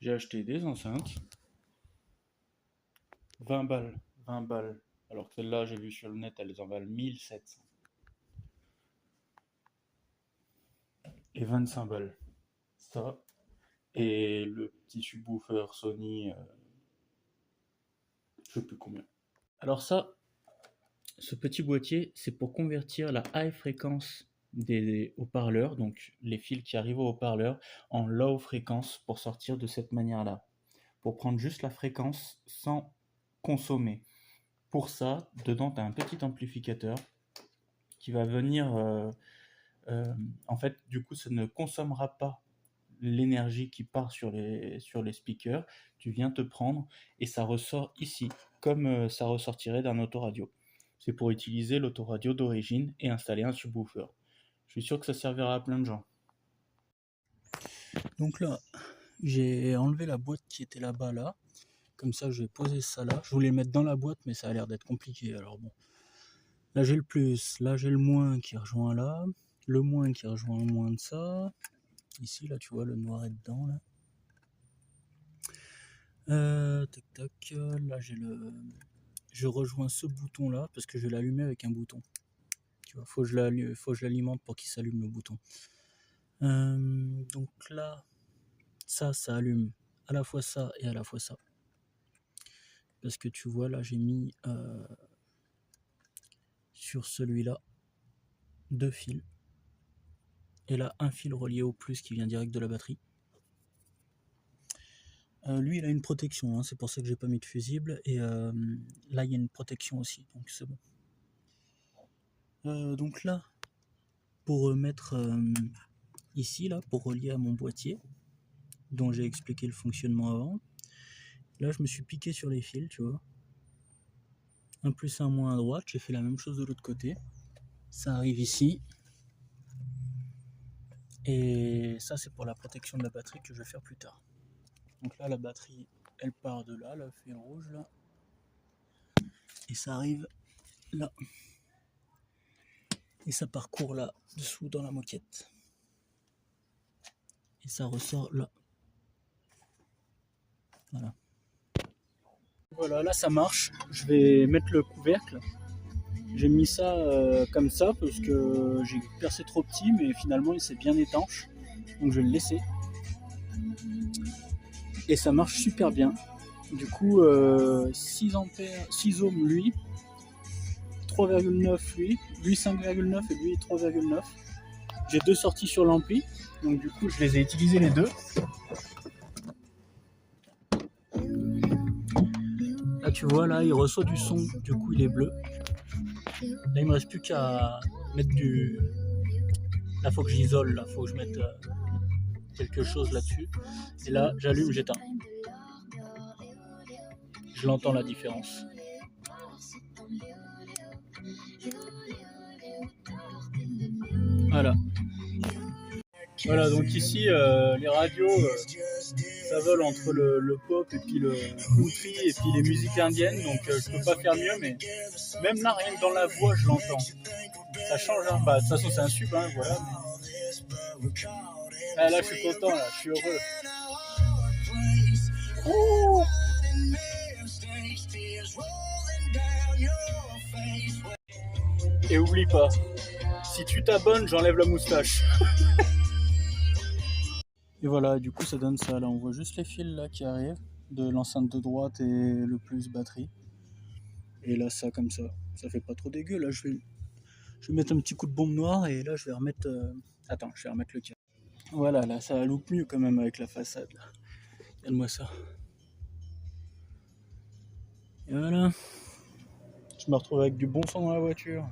j'ai acheté des enceintes, 20 balles, 20 balles, alors que celle-là, j'ai vu sur le net, elles en valent 1700. Et 25 balles, ça, et le petit subwoofer Sony, je sais plus combien. Alors ça, ce petit boîtier, c'est pour convertir la high fréquence des haut-parleurs, donc les fils qui arrivent au haut-parleur, en low fréquence pour sortir de cette manière-là, pour prendre juste la fréquence sans consommer. Pour ça, dedans, tu as un petit amplificateur qui va venir, en fait, du coup, ça ne consommera pas l'énergie qui part sur les speakers, tu viens te prendre et ça ressort ici, comme ça ressortirait d'un autoradio. C'est pour utiliser l'autoradio d'origine et installer un subwoofer. Je suis sûr que ça servira à plein de gens. Donc là, j'ai enlevé la boîte qui était là-bas là. Comme ça, je vais poser ça là. Je voulais le mettre dans la boîte, mais ça a l'air d'être compliqué. Alors bon, là j'ai le plus, là j'ai le moins qui rejoint là, le moins qui rejoint le moins de ça. Ici, là, tu vois, le noir est dedans là. Tac tac, là j'ai le... Je rejoins ce bouton là parce que je vais l'allumer avec un bouton. Tu vois, faut que je l'alimente pour qu'il s'allume le bouton. Donc là, ça allume à la fois ça et à la fois ça. Parce que tu vois là, j'ai mis sur celui-là 2 fils. Et là, un fil relié au plus qui vient direct de la batterie. Lui, il a une protection, hein, c'est pour ça que j'ai pas mis de fusible. Et là, il y a une protection aussi, donc c'est bon. Donc là, pour mettre ici, là, pour relier à mon boîtier, dont j'ai expliqué le fonctionnement avant, là, je me suis piqué sur les fils, tu vois. Un plus, un moins à droite, j'ai fait la même chose de l'autre côté. Ça arrive ici. Et ça, c'est pour la protection de la batterie que je vais faire plus tard. Donc là, la batterie, elle part de là, le fil rouge, là. Et ça arrive là. Et ça parcourt là, dessous dans la moquette. Et ça ressort là. Voilà. Voilà, là ça marche. Je vais mettre le couvercle. J'ai mis ça comme ça parce que j'ai percé trop petit, mais finalement il s'est bien étanche. Donc je vais le laisser. Et ça marche super bien. Du coup, 6 ampères, 6 ohms lui, 3,9 lui 5,9 et lui 3,9. J'ai 2 sorties sur l'ampli, donc du coup je les ai utilisés les deux. Là tu vois, là il reçoit du son, du coup il est bleu. Là il me reste plus qu'à mettre du... Là faut que j'isole, là faut que je mette quelque chose là-dessus. Et là j'allume, j'éteins. Je l'entends la différence. Voilà. Voilà, donc ici les radios ça vole entre le pop et puis le country et puis les musiques indiennes, donc je peux pas faire mieux, mais même là rien que dans la voix je l'entends. Ça change, hein. Bah de toute façon c'est un sub, hein, voilà. Mais... Ah, là je suis content, là, je suis heureux. Ouh. Et oublie pas, si tu t'abonnes, j'enlève la moustache. Et voilà, du coup ça donne ça, là on voit juste les fils là qui arrivent, de l'enceinte de droite et le plus batterie. Et là ça comme ça fait pas trop dégueu, là je vais mettre un petit coup de bombe noire et là je vais remettre... Attends, je vais remettre le cadre. Voilà, là ça loupe mieux quand même avec la façade là. Regarde-moi ça. Et voilà. Je me retrouve avec du bon son dans la voiture.